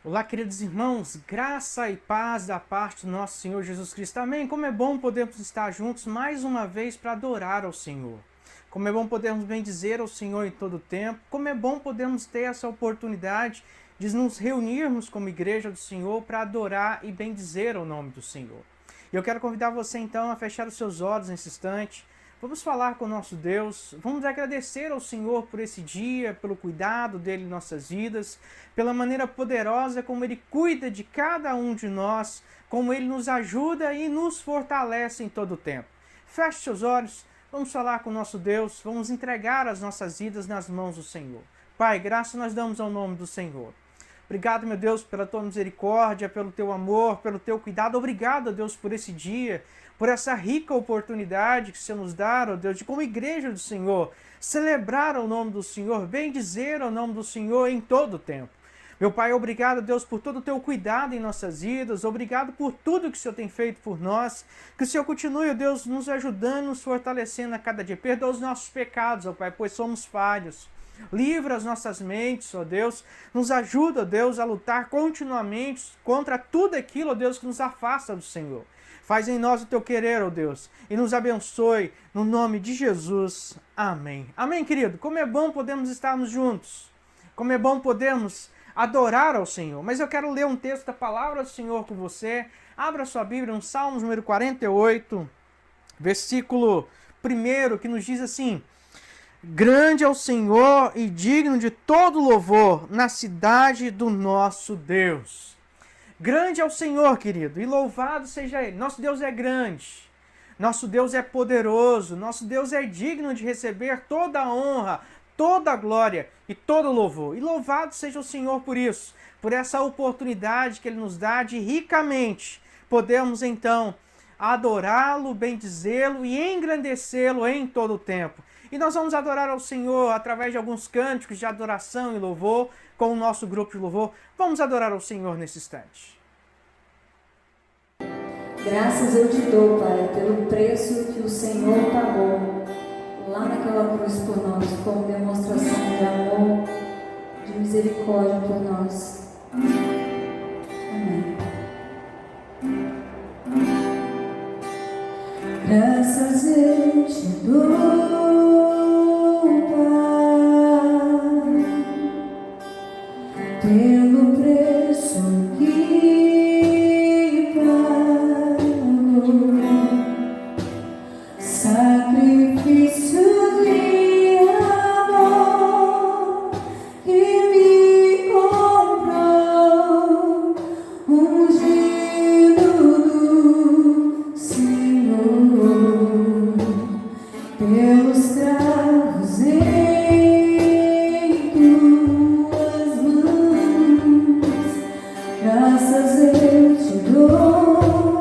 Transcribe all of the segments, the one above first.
Olá, queridos irmãos, graça e paz da parte do nosso Senhor Jesus Cristo. Amém. Como é bom podermos estar juntos mais uma vez para adorar ao Senhor. Como é bom podermos bendizer ao Senhor em todo o tempo. Como é bom podermos ter essa oportunidade de nos reunirmos como igreja do Senhor para adorar e bendizer o nome do Senhor. E eu quero convidar você então a fechar os seus olhos nesse instante. Vamos falar com o nosso Deus, vamos agradecer ao Senhor por esse dia, pelo cuidado dele em nossas vidas, pela maneira poderosa como ele cuida de cada um de nós, como ele nos ajuda e nos fortalece em todo o tempo. Feche seus olhos, vamos falar com o nosso Deus, vamos entregar as nossas vidas nas mãos do Senhor. Pai, graça nós damos ao nome do Senhor. Obrigado, meu Deus, pela tua misericórdia, pelo teu amor, pelo teu cuidado. Obrigado, Deus, por esse dia, por essa rica oportunidade que o Senhor nos dá, ó Deus, de como igreja do Senhor, celebrar o nome do Senhor, bendizer o nome do Senhor em todo o tempo. Meu Pai, obrigado, Deus, por todo o teu cuidado em nossas vidas. Obrigado por tudo que o Senhor tem feito por nós. Que o Senhor continue, ó Deus, nos ajudando, nos fortalecendo a cada dia. Perdoa os nossos pecados, ó Pai, pois somos falhos. Livra as nossas mentes, ó Deus. Nos ajuda, ó Deus, a lutar continuamente contra tudo aquilo, ó Deus, que nos afasta do Senhor. Faz em nós o teu querer, ó Deus, e nos abençoe no nome de Jesus. Amém. Amém, querido. Como é bom podermos estarmos juntos. Como é bom podermos adorar ao Senhor. Mas eu quero ler um texto da palavra do Senhor com você. Abra sua Bíblia no Salmos número 48, versículo 1, que nos diz assim: grande é o Senhor e digno de todo louvor na cidade do nosso Deus. Grande é o Senhor, querido, e louvado seja Ele. Nosso Deus é grande, nosso Deus é poderoso, nosso Deus é digno de receber toda a honra, toda a glória e todo o louvor. E louvado seja o Senhor por isso, por essa oportunidade que Ele nos dá de ricamente podermos então adorá-lo, bendizê-lo e engrandecê-lo em todo o tempo. E nós vamos adorar ao Senhor através de alguns cânticos de adoração e louvor, com o nosso grupo de louvor. Vamos adorar ao Senhor nesse instante. Graças eu te dou, Pai, pelo preço que o Senhor pagou lá naquela cruz por nós, como demonstração de amor, de misericórdia por nós. Amém. Graças eu te dou, Pai, pelo preço que pagou, sacrifício de amor que me comprou, ungido do Senhor, pelos cravos em tuas mãos. Graças eu te dou,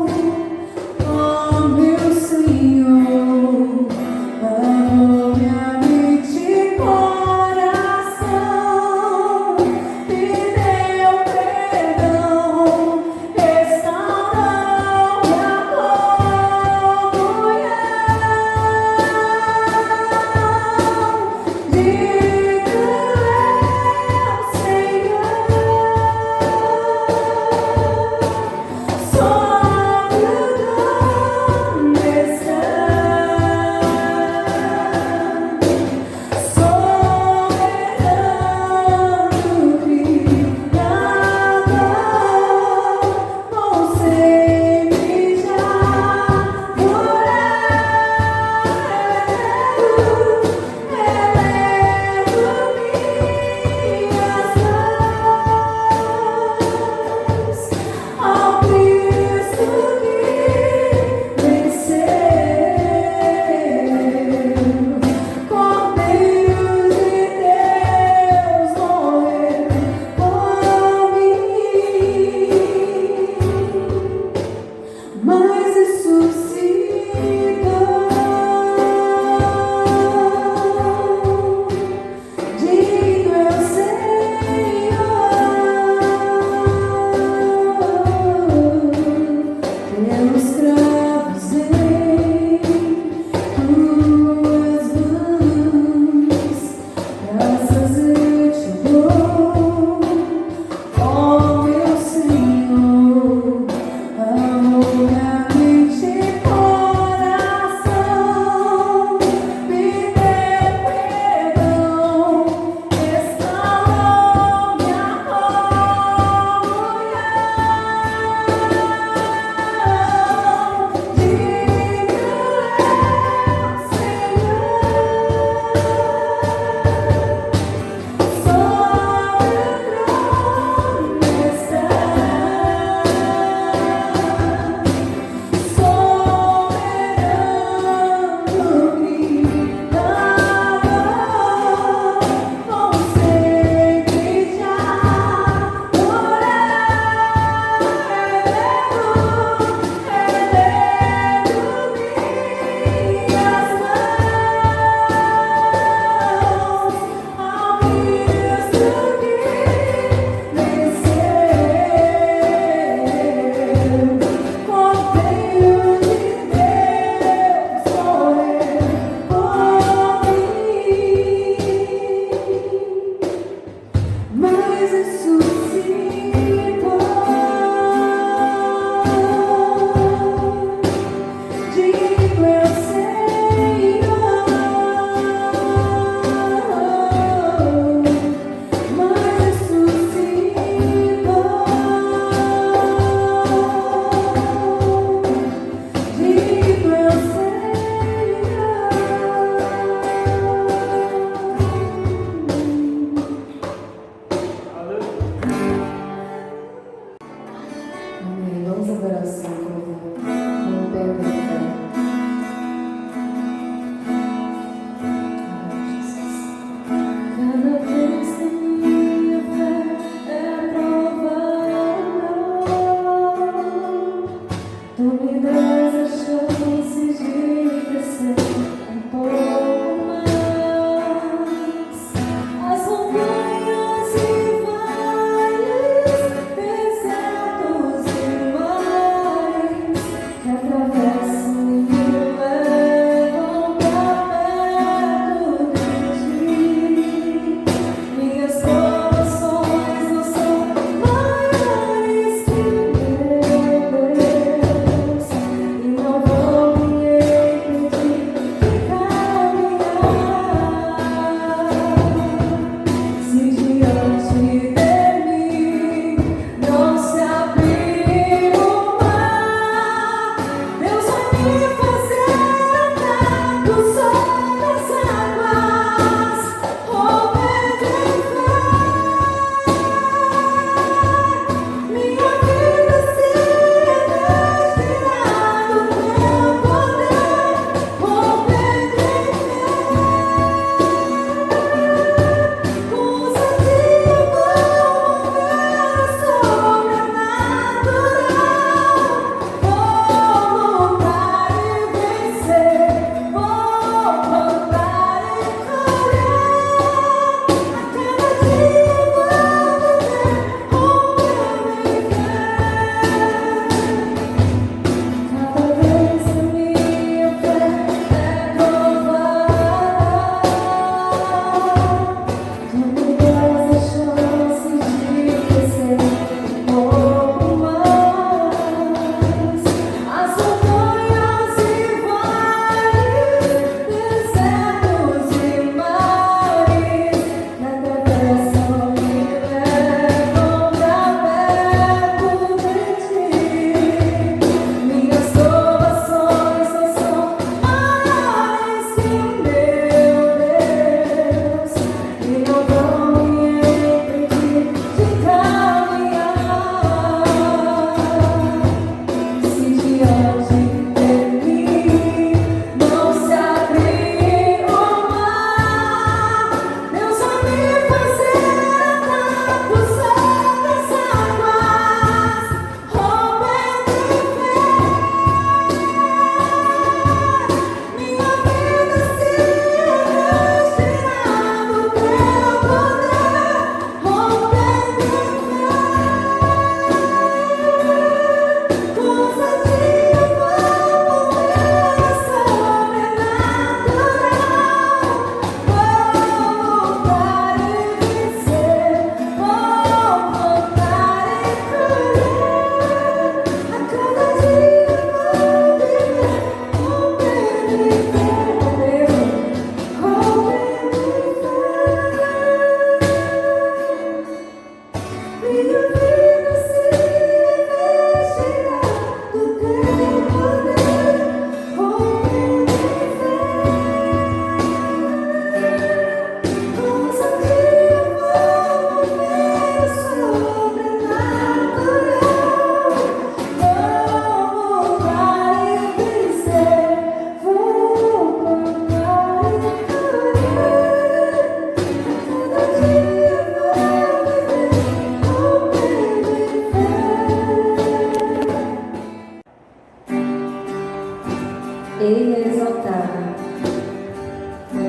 ó meu Senhor, amor, minha mente e coração, me deu perdão, restaurou minha comunhão.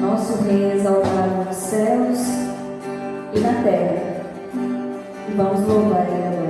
o nosso Rei exaltado nos céus e na terra. E vamos louvar Ele agora.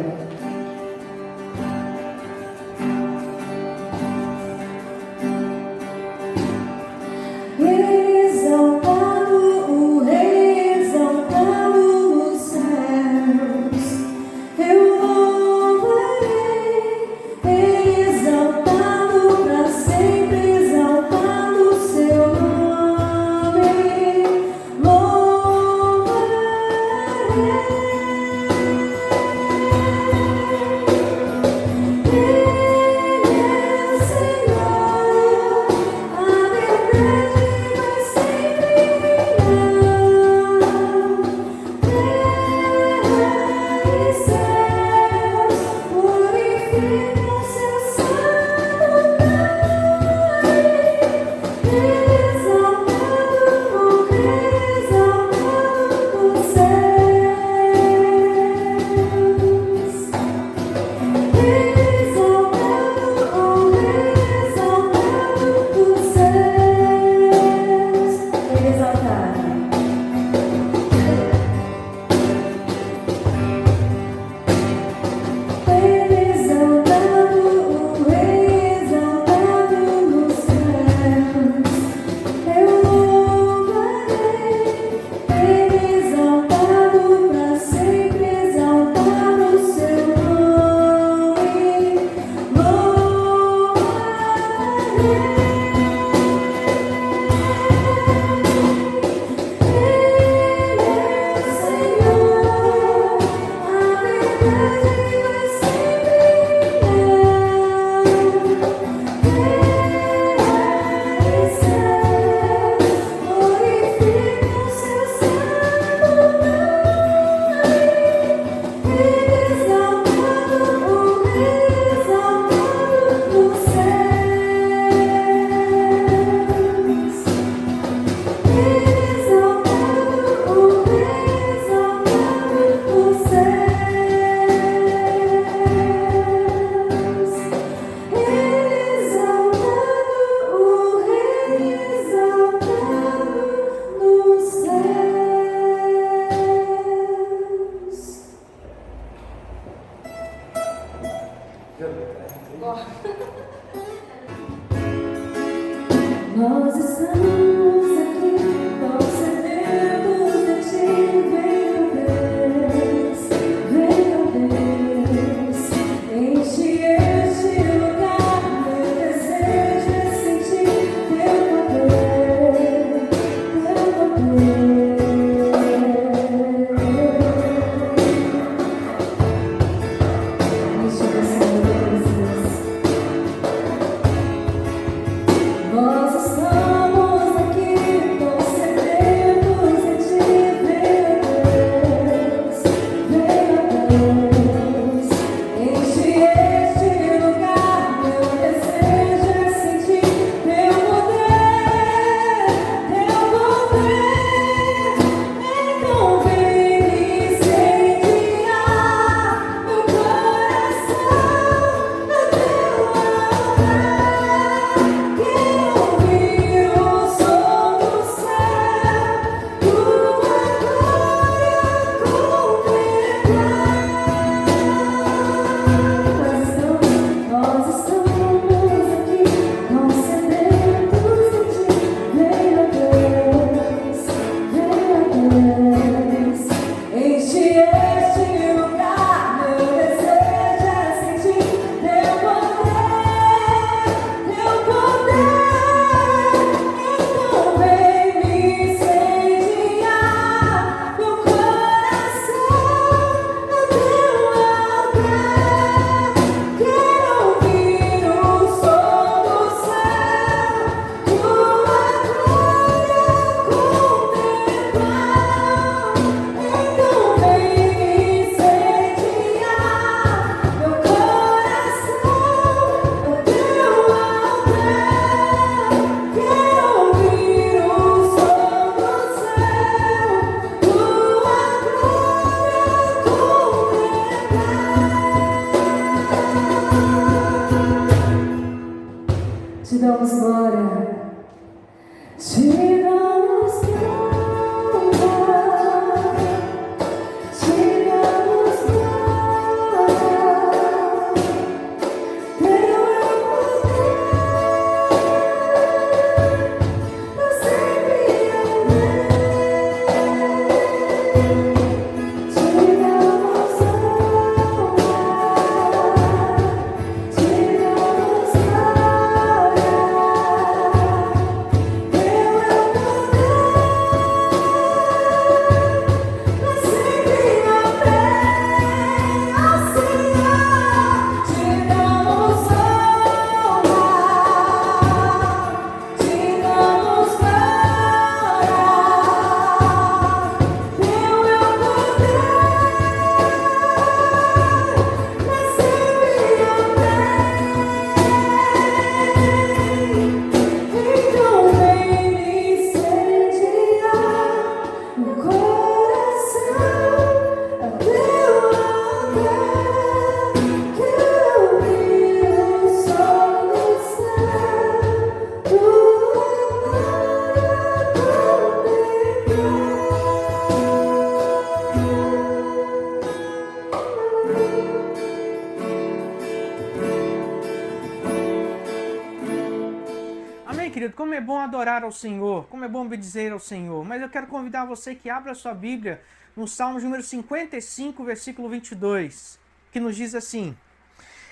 adorar ao Senhor, como é bom bendizer ao Senhor. Mas eu quero convidar você que abra a sua Bíblia no Salmo número 55, versículo 22, que nos diz assim: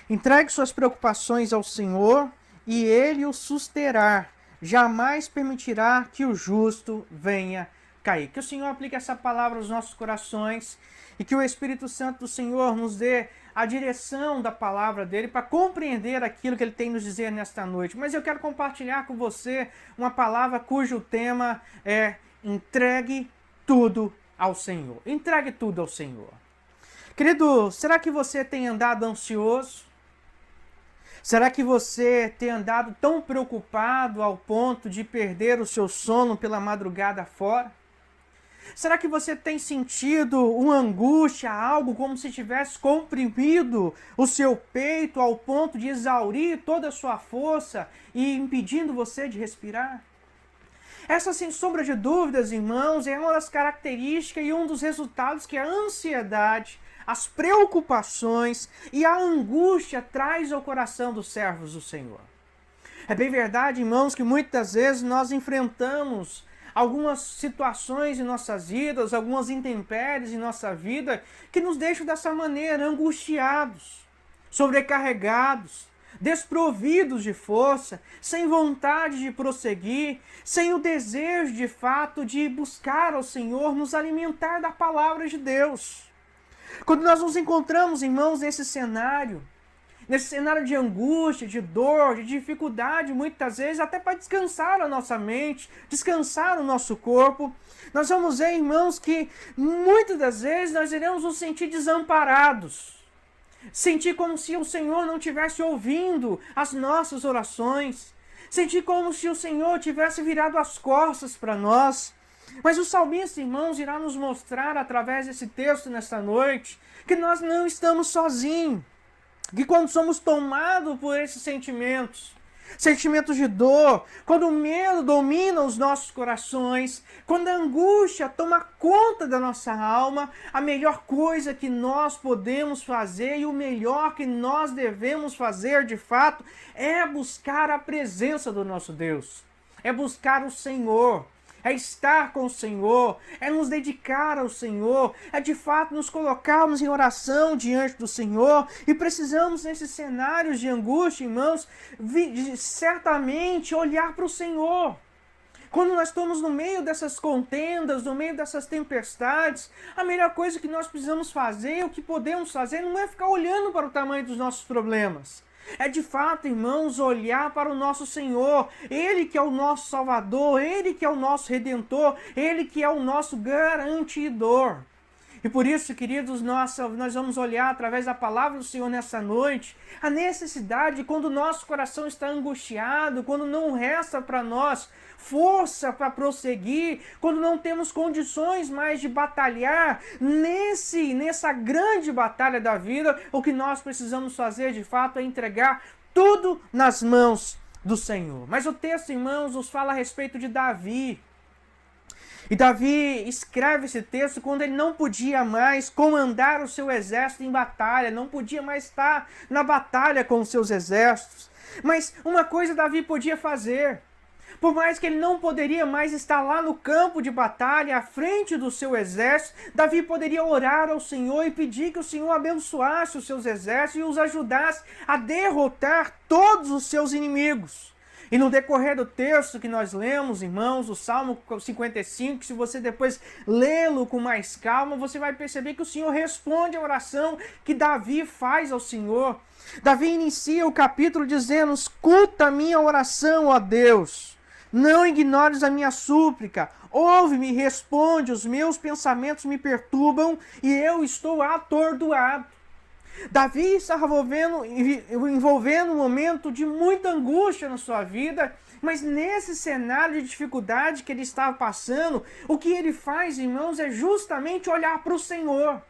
entregue suas preocupações ao Senhor e Ele o susterá. Jamais permitirá que o justo venha cair. Que o Senhor aplique essa palavra aos nossos corações e que o Espírito Santo do Senhor nos dê a direção da palavra dele para compreender aquilo que ele tem nos dizer nesta noite. Mas eu quero compartilhar com você uma palavra cujo tema é entregue tudo ao Senhor. Entregue tudo ao Senhor. Querido, será que você tem andado ansioso? Será que você tem andado tão preocupado ao ponto de perder o seu sono pela madrugada fora? Será que você tem sentido uma angústia, algo como se tivesse comprimido o seu peito ao ponto de exaurir toda a sua força e impedindo você de respirar? Essa, sem sombra de dúvidas, irmãos, é uma das características e um dos resultados que a ansiedade, as preocupações e a angústia traz ao coração dos servos do Senhor. É bem verdade, irmãos, que muitas vezes nós enfrentamos algumas situações em nossas vidas, algumas intempéries em nossa vida, que nos deixam dessa maneira, angustiados, sobrecarregados, desprovidos de força, sem vontade de prosseguir, sem o desejo de fato de buscar ao Senhor, nos alimentar da palavra de Deus. Quando nós nos encontramos, irmãos, nesse cenário de angústia, de dor, de dificuldade, muitas vezes, até para descansar a nossa mente, descansar o nosso corpo, nós vamos ver, irmãos, que muitas das vezes nós iremos nos sentir desamparados, sentir como se o Senhor não estivesse ouvindo as nossas orações, sentir como se o Senhor tivesse virado as costas para nós. Mas o salmista, irmãos, irá nos mostrar através desse texto nesta noite que nós não estamos sozinhos. Que quando somos tomados por esses sentimentos de dor, quando o medo domina os nossos corações, quando a angústia toma conta da nossa alma, a melhor coisa que nós podemos fazer e o melhor que nós devemos fazer de fato é buscar a presença do nosso Deus, é buscar o Senhor. É estar com o Senhor, é nos dedicar ao Senhor, é de fato nos colocarmos em oração diante do Senhor e precisamos nesses cenários de angústia, irmãos, certamente olhar para o Senhor. Quando nós estamos no meio dessas contendas, no meio dessas tempestades, a melhor coisa que nós precisamos fazer, o que podemos fazer, não é ficar olhando para o tamanho dos nossos problemas. É de fato, irmãos, olhar para o nosso Senhor, Ele que é o nosso Salvador, Ele que é o nosso Redentor, Ele que é o nosso garantidor. E por isso, queridos, nós vamos olhar através da palavra do Senhor nessa noite, a necessidade quando o nosso coração está angustiado, quando não resta para nós força para prosseguir, quando não temos condições mais de batalhar nessa grande batalha da vida, o que nós precisamos fazer de fato é entregar tudo nas mãos do Senhor. Mas o texto, irmãos, nos fala a respeito de Davi. E Davi escreve esse texto quando ele não podia mais comandar o seu exército em batalha, não podia mais estar na batalha com os seus exércitos. Mas uma coisa Davi podia fazer. Por mais que ele não poderia mais estar lá no campo de batalha, à frente do seu exército, Davi poderia orar ao Senhor e pedir que o Senhor abençoasse os seus exércitos e os ajudasse a derrotar todos os seus inimigos. E no decorrer do texto que nós lemos, irmãos, o Salmo 55, se você depois lê-lo com mais calma, você vai perceber que o Senhor responde a oração que Davi faz ao Senhor. Davi inicia o capítulo dizendo: escuta a minha oração, ó Deus, não ignores a minha súplica, ouve-me e responde, os meus pensamentos me perturbam e eu estou atordoado. Davi estava envolvendo um momento de muita angústia na sua vida, mas nesse cenário de dificuldade que ele estava passando, o que ele faz, irmãos, é justamente olhar para o Senhor.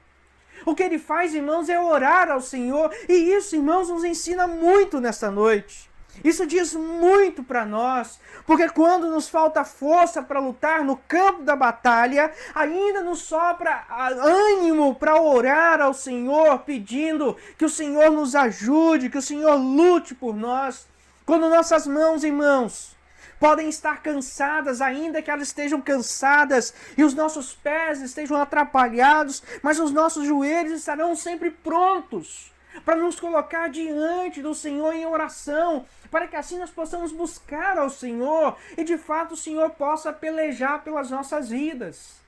O que ele faz, irmãos, é orar ao Senhor, e isso, irmãos, nos ensina muito nesta noite. Isso diz muito para nós, porque quando nos falta força para lutar no campo da batalha, ainda nos sobra ânimo para orar ao Senhor, pedindo que o Senhor nos ajude, que o Senhor lute por nós. Quando nossas mãos, irmãos, podem estar cansadas, ainda que elas estejam cansadas e os nossos pés estejam atrapalhados, mas os nossos joelhos estarão sempre prontos para nos colocar diante do Senhor em oração, para que assim nós possamos buscar ao Senhor e de fato o Senhor possa pelejar pelas nossas vidas.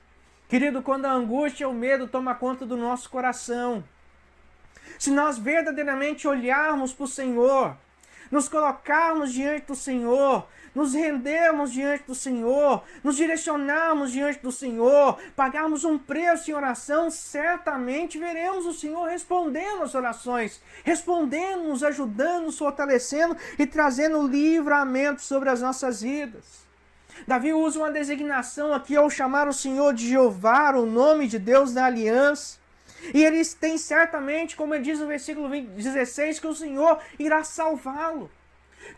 Querido, quando a angústia e o medo tomam conta do nosso coração, se nós verdadeiramente olharmos para o Senhor, nos colocarmos diante do Senhor, nos rendermos diante do Senhor, nos direcionarmos diante do Senhor, pagarmos um preço em oração, certamente veremos o Senhor respondendo às orações, respondendo, nos ajudando, nos fortalecendo e trazendo livramento sobre as nossas vidas. Davi usa uma designação aqui ao chamar o Senhor de Jeová, o nome de Deus da aliança. E ele tem certamente, como ele diz no versículo 16, que o Senhor irá salvá-lo.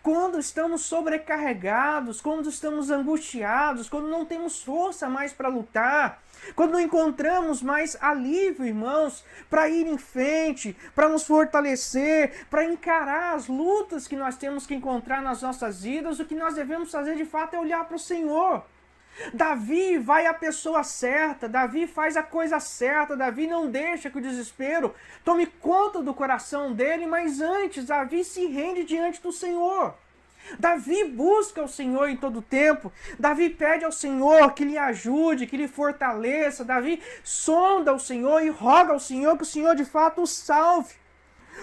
Quando estamos sobrecarregados, quando estamos angustiados, quando não temos força mais para lutar, quando não encontramos mais alívio, irmãos, para ir em frente, para nos fortalecer, para encarar as lutas que nós temos que encontrar nas nossas vidas, o que nós devemos fazer de fato é olhar para o Senhor. Davi vai à pessoa certa, Davi faz a coisa certa, Davi não deixa que o desespero tome conta do coração dele, mas antes Davi se rende diante do Senhor. Davi busca o Senhor em todo tempo, Davi pede ao Senhor que lhe ajude, que lhe fortaleça, Davi sonda o Senhor e roga ao Senhor que o Senhor de fato o salve.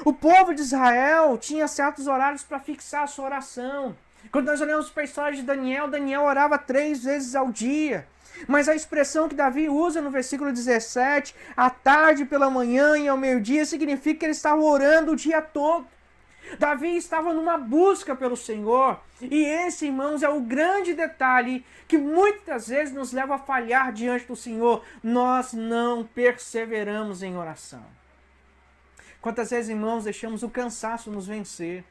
O povo de Israel tinha certos horários para fixar a sua oração. Quando nós olhamos para a história de Daniel, Daniel orava 3 vezes ao dia. Mas a expressão que Davi usa no versículo 17, à tarde, pela manhã e ao meio-dia, significa que ele estava orando o dia todo. Davi estava numa busca pelo Senhor. E esse, irmãos, é o grande detalhe que muitas vezes nos leva a falhar diante do Senhor. Nós não perseveramos em oração. Quantas vezes, irmãos, deixamos o cansaço nos vencer?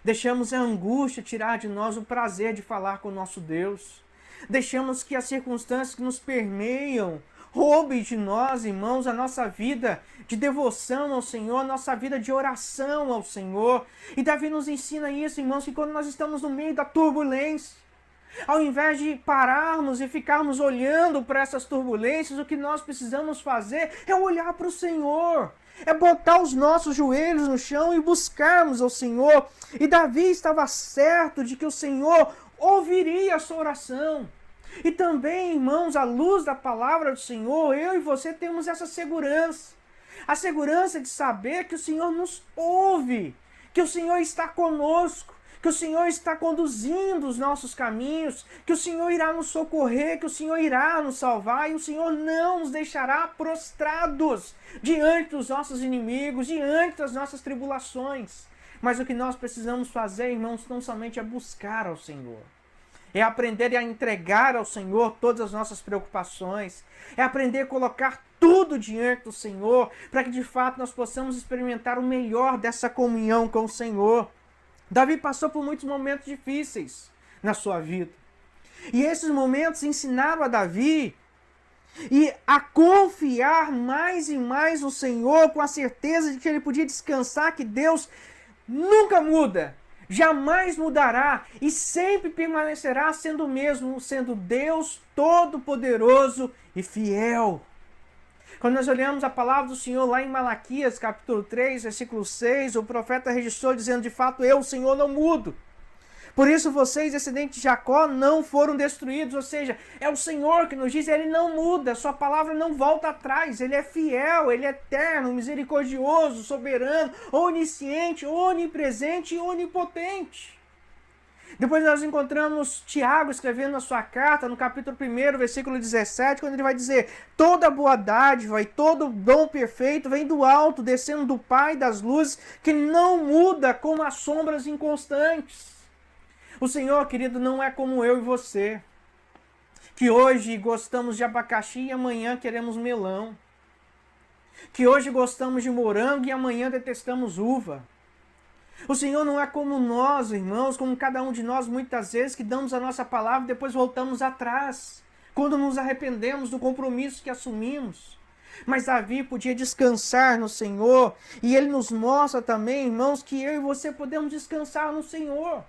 Deixamos a angústia tirar de nós o prazer de falar com o nosso Deus. Deixamos que as circunstâncias que nos permeiam roubem de nós, irmãos, a nossa vida de devoção ao Senhor, a nossa vida de oração ao Senhor. E Davi nos ensina isso, irmãos, que quando nós estamos no meio da turbulência, ao invés de pararmos e ficarmos olhando para essas turbulências, o que nós precisamos fazer é olhar para o Senhor. É botar os nossos joelhos no chão e buscarmos ao Senhor. E Davi estava certo de que o Senhor ouviria a sua oração. E também, irmãos, à luz da palavra do Senhor, eu e você temos essa segurança. A segurança de saber que o Senhor nos ouve, que o Senhor está conosco, que o Senhor está conduzindo os nossos caminhos, que o Senhor irá nos socorrer, que o Senhor irá nos salvar e o Senhor não nos deixará prostrados diante dos nossos inimigos, diante das nossas tribulações. Mas o que nós precisamos fazer, irmãos, não somente é buscar ao Senhor, é aprender a entregar ao Senhor todas as nossas preocupações, é aprender a colocar tudo diante do Senhor, para que de fato nós possamos experimentar o melhor dessa comunhão com o Senhor. Davi passou por muitos momentos difíceis na sua vida. E esses momentos ensinaram a Davi a confiar mais e mais no Senhor, com a certeza de que ele podia descansar, que Deus nunca muda, jamais mudará e sempre permanecerá sendo o mesmo, sendo Deus Todo-Poderoso e fiel. Quando nós olhamos a palavra do Senhor lá em Malaquias, capítulo 3, versículo 6, o profeta registrou dizendo, de fato, eu, o Senhor, não mudo. Por isso vocês, descendentes de Jacó, não foram destruídos. Ou seja, é o Senhor que nos diz, ele não muda, sua palavra não volta atrás, ele é fiel, ele é eterno, misericordioso, soberano, onisciente, onipresente e onipotente. Depois nós encontramos Tiago escrevendo a sua carta, no capítulo 1, versículo 17, quando ele vai dizer, toda boa dádiva e todo dom perfeito vem do alto, descendo do Pai das luzes, que não muda como as sombras inconstantes. O Senhor, querido, não é como eu e você, que hoje gostamos de abacaxi e amanhã queremos melão, que hoje gostamos de morango e amanhã detestamos uva. O Senhor não é como nós, irmãos, como cada um de nós muitas vezes que damos a nossa palavra e depois voltamos atrás, quando nos arrependemos do compromisso que assumimos. Mas Davi podia descansar no Senhor e ele nos mostra também, irmãos, que eu e você podemos descansar no Senhor.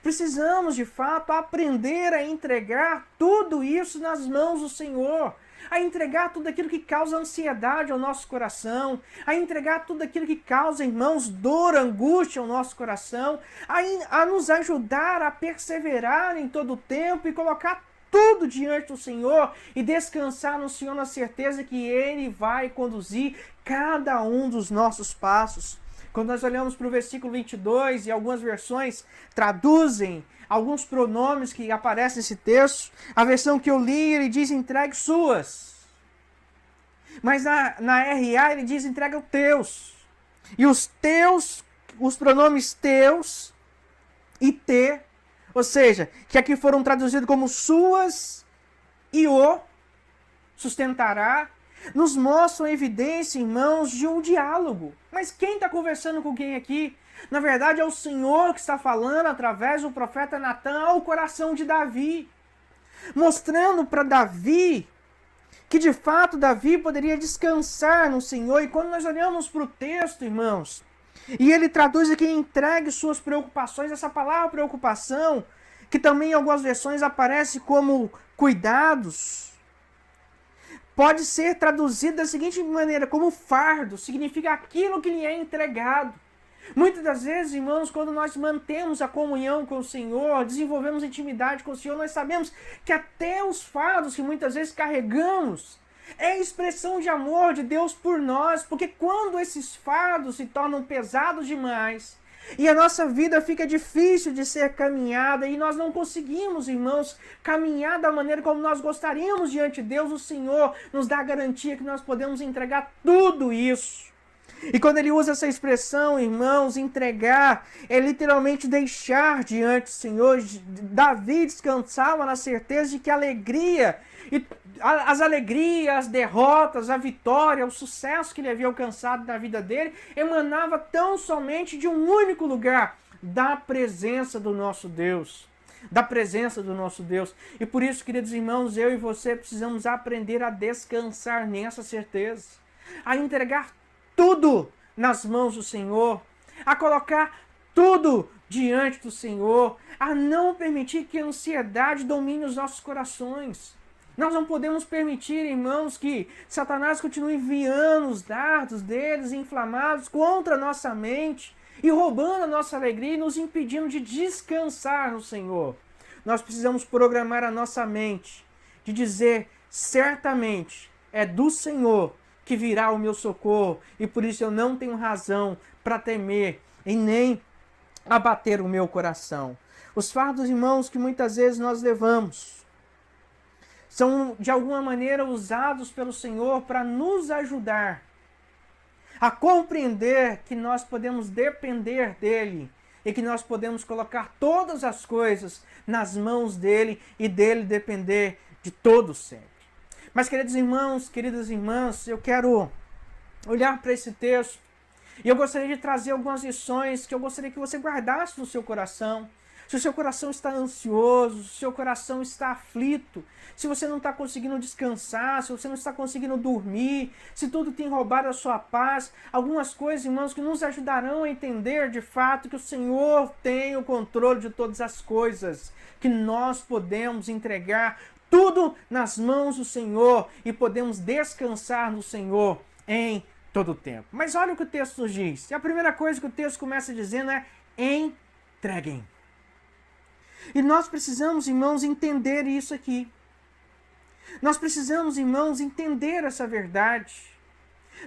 Precisamos, de fato, aprender a entregar tudo isso nas mãos do Senhor. A entregar tudo aquilo que causa ansiedade ao nosso coração, a entregar tudo aquilo que causa, irmãos, dor, angústia ao nosso coração, a nos ajudar a perseverar em todo o tempo e colocar tudo diante do Senhor e descansar no Senhor na certeza que Ele vai conduzir cada um dos nossos passos. Quando nós olhamos para o versículo 22 e algumas versões traduzem alguns pronomes que aparecem nesse texto, a versão que eu li, ele diz entregue suas. Mas na RA ele diz entrega os teus. E os teus, os pronomes teus e te, ou seja, que aqui foram traduzidos como suas e o sustentará, nos mostram evidência, irmãos, de um diálogo. Mas quem está conversando com quem aqui? Na verdade, é o Senhor que está falando através do profeta Natan ao coração de Davi, mostrando para Davi que de fato Davi poderia descansar no Senhor. E quando nós olhamos para o texto, irmãos, e ele traduz aqui entregue suas preocupações, essa palavra preocupação, que também em algumas versões aparece como cuidados, pode ser traduzido da seguinte maneira, como fardo, significa aquilo que lhe é entregado. Muitas das vezes, irmãos, quando nós mantemos a comunhão com o Senhor, desenvolvemos intimidade com o Senhor, nós sabemos que até os fardos que muitas vezes carregamos é expressão de amor de Deus por nós, porque quando esses fardos se tornam pesados demais, e a nossa vida fica difícil de ser caminhada e nós não conseguimos, irmãos, caminhar da maneira como nós gostaríamos diante de Deus, o Senhor nos dá a garantia que nós podemos entregar tudo isso. E quando ele usa essa expressão, irmãos, entregar, é literalmente deixar diante do Senhor. Davi descansava na certeza de que a alegria, as alegrias, as derrotas, a vitória, o sucesso que ele havia alcançado na vida dele, emanava tão somente de um único lugar, da presença do nosso Deus. Da presença do nosso Deus. E por isso, queridos irmãos, eu e você precisamos aprender a descansar nessa certeza, a entregar tudo nas mãos do Senhor, a colocar tudo diante do Senhor, a não permitir que a ansiedade domine os nossos corações. Nós não podemos permitir, irmãos, que Satanás continue enviando os dardos deles inflamados contra a nossa mente e roubando a nossa alegria e nos impedindo de descansar no Senhor. Nós precisamos programar a nossa mente de dizer, certamente, é do Senhor que virá o meu socorro, e por isso eu não tenho razão para temer e nem abater o meu coração. Os fardos, irmãos, que muitas vezes nós levamos, são de alguma maneira usados pelo Senhor para nos ajudar a compreender que nós podemos depender dEle e que nós podemos colocar todas as coisas nas mãos dEle e dEle depender de todo sempre. Mas, queridos irmãos, queridas irmãs, eu quero olhar para esse texto e eu gostaria de trazer algumas lições que eu gostaria que você guardasse no seu coração. Se o seu coração está ansioso, se o seu coração está aflito, se você não está conseguindo descansar, se você não está conseguindo dormir, se tudo tem roubado a sua paz, algumas coisas, irmãos, que nos ajudarão a entender de fato que o Senhor tem o controle de todas as coisas, que nós podemos entregar tudo nas mãos do Senhor e podemos descansar no Senhor em todo o tempo. Mas olha o que o texto nos diz. E a primeira coisa que o texto começa dizendo é entreguem. E nós precisamos, irmãos, entender isso aqui. Nós precisamos, irmãos, entender essa verdade.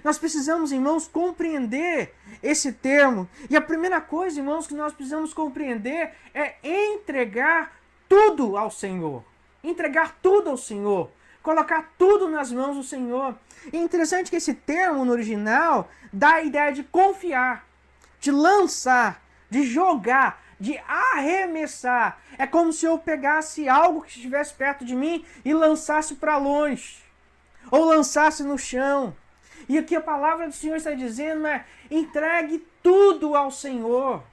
Nós precisamos, irmãos, compreender esse termo. E a primeira coisa, irmãos, que nós precisamos compreender é entregar tudo ao Senhor. Entregar tudo ao Senhor, colocar tudo nas mãos do Senhor. E é interessante que esse termo no original dá a ideia de confiar, de lançar, de jogar, de arremessar. É como se eu pegasse algo que estivesse perto de mim e lançasse para longe, ou lançasse no chão. E aqui a palavra do Senhor está dizendo entregue tudo ao Senhor.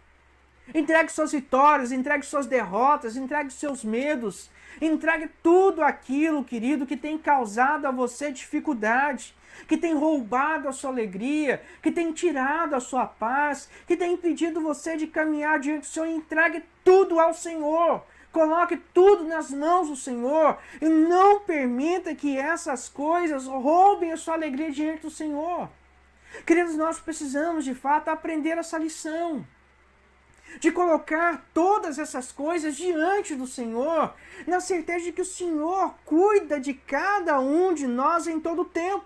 Entregue suas vitórias, entregue suas derrotas, entregue seus medos. Entregue tudo aquilo, querido, que tem causado a você dificuldade, que tem roubado a sua alegria, que tem tirado a sua paz, que tem impedido você de caminhar diante do Senhor. Entregue tudo ao Senhor. Coloque tudo nas mãos do Senhor e não permita que essas coisas roubem a sua alegria diante do Senhor. Queridos, nós precisamos de fato aprender essa lição, de colocar todas essas coisas diante do Senhor, na certeza de que o Senhor cuida de cada um de nós em todo o tempo,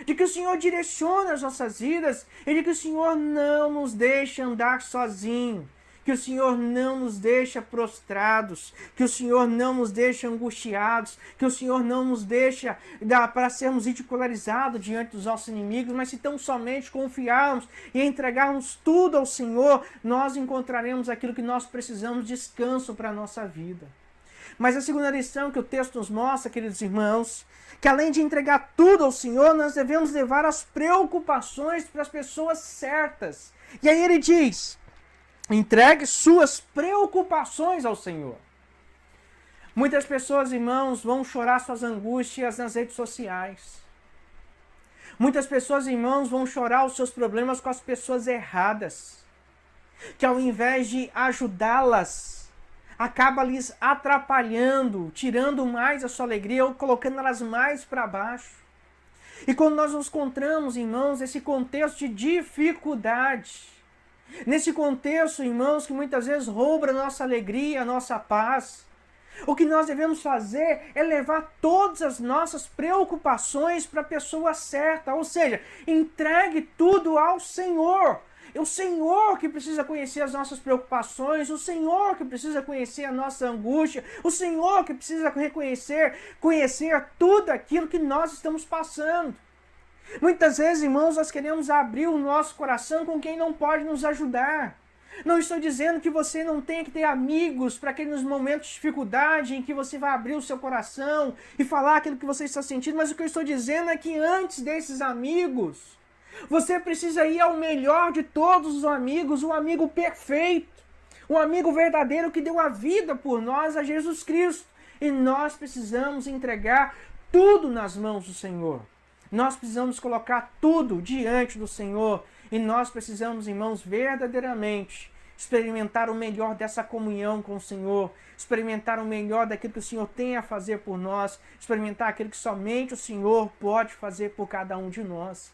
de que o Senhor direciona as nossas vidas e de que o Senhor não nos deixa andar sozinho, que o Senhor não nos deixa prostrados, que o Senhor não nos deixa angustiados, que o Senhor não nos deixa para sermos ridicularizados diante dos nossos inimigos, mas se tão somente confiarmos e entregarmos tudo ao Senhor, nós encontraremos aquilo que nós precisamos, descanso para a nossa vida. Mas a segunda lição que o texto nos mostra, queridos irmãos, que além de entregar tudo ao Senhor, nós devemos levar as preocupações para as pessoas certas. E aí ele diz: entregue suas preocupações ao Senhor. Muitas pessoas, irmãos, vão chorar suas angústias nas redes sociais. Muitas pessoas, irmãos, vão chorar os seus problemas com as pessoas erradas, que ao invés de ajudá-las, acaba lhes atrapalhando, tirando mais a sua alegria ou colocando elas mais para baixo. E quando nós nos encontramos, irmãos, nesse contexto de dificuldade, nesse contexto, irmãos, que muitas vezes rouba a nossa alegria, a nossa paz, o que nós devemos fazer é levar todas as nossas preocupações para a pessoa certa, ou seja, entregue tudo ao Senhor. É o Senhor que precisa conhecer as nossas preocupações, o Senhor que precisa conhecer a nossa angústia, o Senhor que precisa conhecer tudo aquilo que nós estamos passando. Muitas vezes, irmãos, nós queremos abrir o nosso coração com quem não pode nos ajudar. Não estou dizendo que você não tenha que ter amigos para aqueles momentos de dificuldade em que você vai abrir o seu coração e falar aquilo que você está sentindo, mas o que eu estou dizendo é que antes desses amigos, você precisa ir ao melhor de todos os amigos, o amigo perfeito, o amigo verdadeiro que deu a vida por nós, a Jesus Cristo. E nós precisamos entregar tudo nas mãos do Senhor. Nós precisamos colocar tudo diante do Senhor. E nós precisamos, irmãos, verdadeiramente experimentar o melhor dessa comunhão com o Senhor, experimentar o melhor daquilo que o Senhor tem a fazer por nós, experimentar aquilo que somente o Senhor pode fazer por cada um de nós.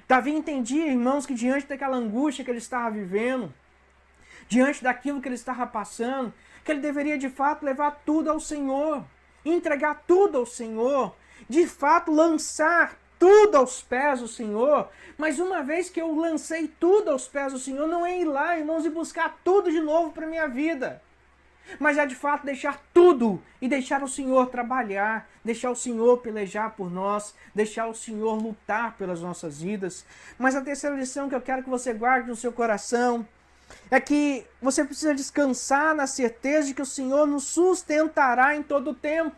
Davi entendia, irmãos, que diante daquela angústia que ele estava vivendo, diante daquilo que ele estava passando, que ele deveria de fato levar tudo ao Senhor, entregar tudo ao Senhor, de fato lançar tudo aos pés do Senhor. Mas uma vez que eu lancei tudo aos pés do Senhor, não é ir lá, irmãos, e buscar tudo de novo para a minha vida, mas é de fato deixar tudo e deixar o Senhor trabalhar, deixar o Senhor pelejar por nós, deixar o Senhor lutar pelas nossas vidas. Mas a terceira lição que eu quero que você guarde no seu coração é que você precisa descansar na certeza de que o Senhor nos sustentará em todo o tempo.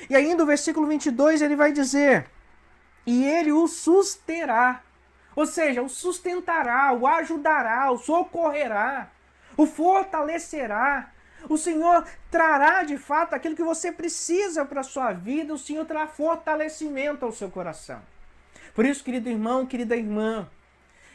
E ainda o versículo 22 ele vai dizer: e ele o susterá, ou seja, o sustentará, o ajudará, o socorrerá, o fortalecerá. O Senhor trará de fato aquilo que você precisa para a sua vida, o Senhor trará fortalecimento ao seu coração. Por isso, querido irmão, querida irmã,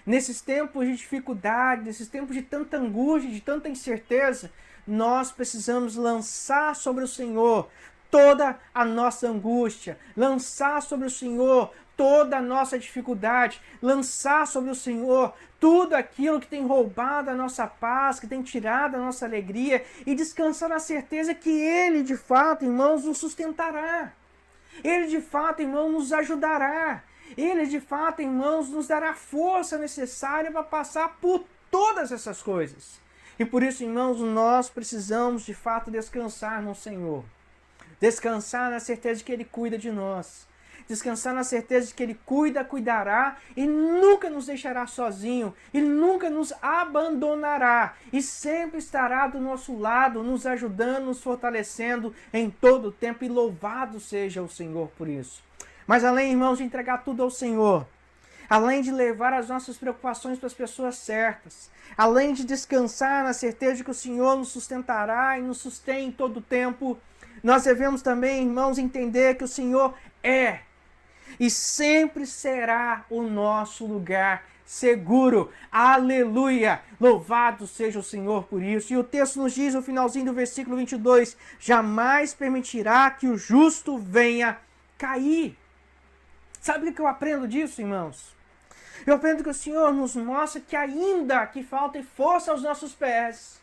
nesses tempos de dificuldade, nesses tempos de tanta angústia, de tanta incerteza, nós precisamos lançar sobre o Senhor toda a nossa angústia, lançar sobre o Senhor toda a nossa dificuldade, lançar sobre o Senhor tudo aquilo que tem roubado a nossa paz, que tem tirado a nossa alegria, e descansar na certeza que Ele, de fato, irmãos, nos sustentará. Ele, de fato, irmãos, nos ajudará. Ele, de fato, irmãos, nos dará a força necessária para passar por todas essas coisas. E por isso, irmãos, nós precisamos, de fato, descansar no Senhor. Descansar na certeza de que Ele cuida de nós. Descansar na certeza de que Ele cuidará e nunca nos deixará sozinho. E nunca nos abandonará. E sempre estará do nosso lado, nos ajudando, nos fortalecendo em todo o tempo. E louvado seja o Senhor por isso. Mas além, irmãos, de entregar tudo ao Senhor, além de levar as nossas preocupações para as pessoas certas, além de descansar na certeza de que o Senhor nos sustentará e nos sustém em todo o tempo, Nós devemos também, irmãos, entender que o Senhor é e sempre será o nosso lugar seguro. Aleluia! Louvado seja o Senhor por isso. E o texto nos diz, no finalzinho do versículo 22, jamais permitirá que o justo venha cair. Sabe o que eu aprendo disso, irmãos? Eu aprendo que o Senhor nos mostra que ainda que falte força aos nossos pés,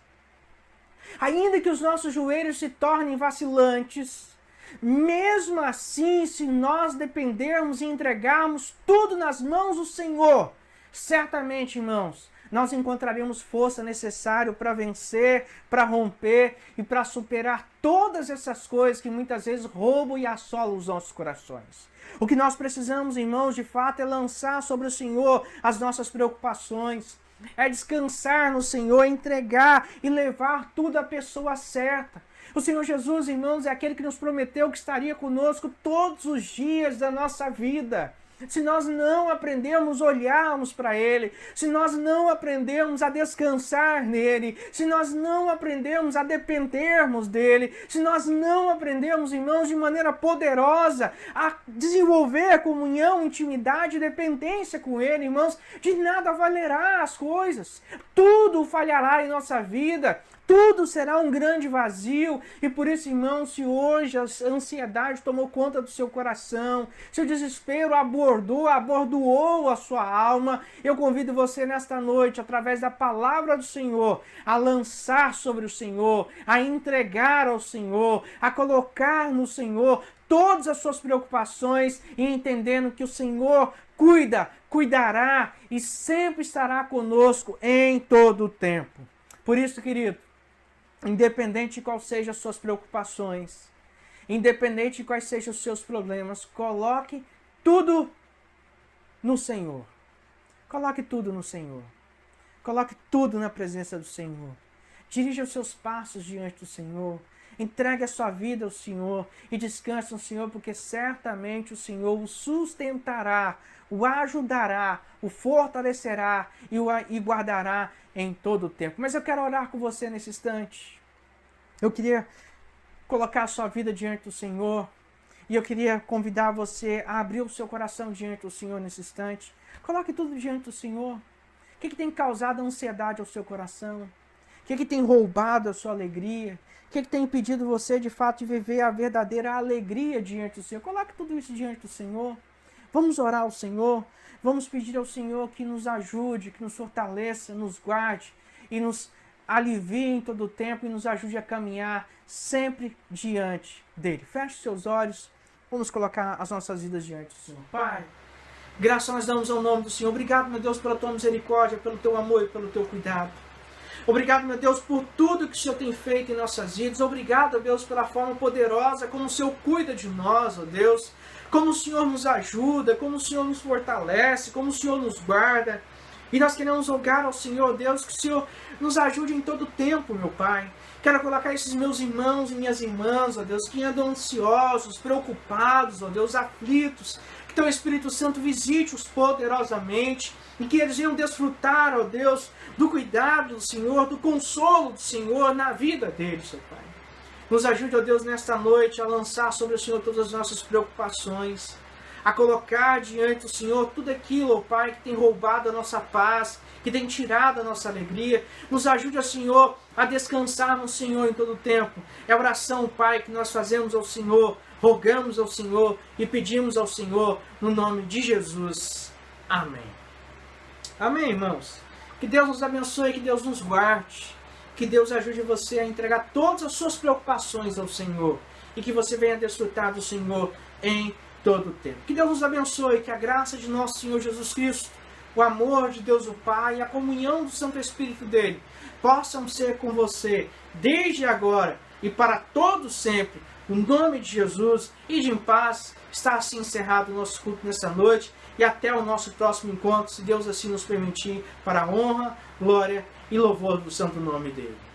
ainda que os nossos joelhos se tornem vacilantes, mesmo assim, se nós dependermos e entregarmos tudo nas mãos do Senhor, certamente, irmãos, nós encontraremos força necessária para vencer, para romper e para superar todas essas coisas que muitas vezes roubam e assolam os nossos corações. O que nós precisamos, irmãos, de fato, é lançar sobre o Senhor as nossas preocupações, é descansar no Senhor, entregar e levar tudo à pessoa certa. O Senhor Jesus, irmãos, é aquele que nos prometeu que estaria conosco todos os dias da nossa vida. Se nós não aprendermos a olharmos para Ele, se nós não aprendermos a descansar nele, se nós não aprendermos a dependermos dele, se nós não aprendermos, irmãos, de maneira poderosa a desenvolver comunhão, intimidade e dependência com Ele, irmãos, de nada valerá as coisas. Tudo falhará em nossa vida. Tudo será um grande vazio. E por isso, irmãos, se hoje a ansiedade tomou conta do seu coração, se o desespero abordoou a sua alma, eu convido você nesta noite, através da palavra do Senhor, a lançar sobre o Senhor, a entregar ao Senhor, a colocar no Senhor todas as suas preocupações e entendendo que o Senhor cuidará e sempre estará conosco em todo o tempo. Por isso, querido, independente de quais sejam as suas preocupações, independente de quais sejam os seus problemas, coloque tudo no Senhor. Coloque tudo no Senhor. Coloque tudo na presença do Senhor. Dirija os seus passos diante do Senhor. Entregue a sua vida ao Senhor e descanse no Senhor, porque certamente o Senhor o sustentará, o ajudará, o fortalecerá e guardará em todo o tempo. Mas eu quero orar com você nesse instante. Eu queria colocar a sua vida diante do Senhor e eu queria convidar você a abrir o seu coração diante do Senhor nesse instante. Coloque tudo diante do Senhor. O que tem causado ansiedade ao seu coração? O que tem roubado a sua alegria? O que tem impedido você, de fato, de viver a verdadeira alegria diante do Senhor? Coloque tudo isso diante do Senhor. Vamos orar ao Senhor. Vamos pedir ao Senhor que nos ajude, que nos fortaleça, nos guarde e nos alivie em todo o tempo e nos ajude a caminhar sempre diante dEle. Feche seus olhos. Vamos colocar as nossas vidas diante do Senhor. Pai, graças nós damos ao nome do Senhor. Obrigado, meu Deus, pela Tua misericórdia, pelo Teu amor e pelo Teu cuidado. Obrigado, meu Deus, por tudo que o Senhor tem feito em nossas vidas. Obrigado, Deus, pela forma poderosa como o Senhor cuida de nós, ó Deus. Como o Senhor nos ajuda, como o Senhor nos fortalece, como o Senhor nos guarda. E nós queremos rogar ao Senhor, Deus, que o Senhor nos ajude em todo o tempo, meu Pai. Quero colocar esses meus irmãos e minhas irmãs, ó Deus, que andam ansiosos, preocupados, ó Deus, aflitos. Que Teu Espírito Santo visite-os poderosamente e que eles venham desfrutar, ó Deus, do cuidado do Senhor, do consolo do Senhor na vida deles, ó Pai. Nos ajude, ó Deus, nesta noite a lançar sobre o Senhor todas as nossas preocupações, a colocar diante do Senhor tudo aquilo, ó Pai, que tem roubado a nossa paz, que tem tirado a nossa alegria. Nos ajude, ó Senhor, a descansar no Senhor em todo o tempo. É a oração, Pai, que nós fazemos ao Senhor, rogamos ao Senhor e pedimos ao Senhor no nome de Jesus. Amém. Amém, irmãos. Que Deus nos abençoe, que Deus nos guarde. Que Deus ajude você a entregar todas as suas preocupações ao Senhor. E que você venha desfrutar do Senhor em todo o tempo. Que Deus nos abençoe, que a graça de nosso Senhor Jesus Cristo, o amor de Deus o Pai e a comunhão do Santo Espírito dele possam ser com você desde agora e para todo sempre. No nome de Jesus e de em paz, está assim encerrado o nosso culto nessa noite e até o nosso próximo encontro, se Deus assim nos permitir, para a honra, glória e louvor do santo nome dele.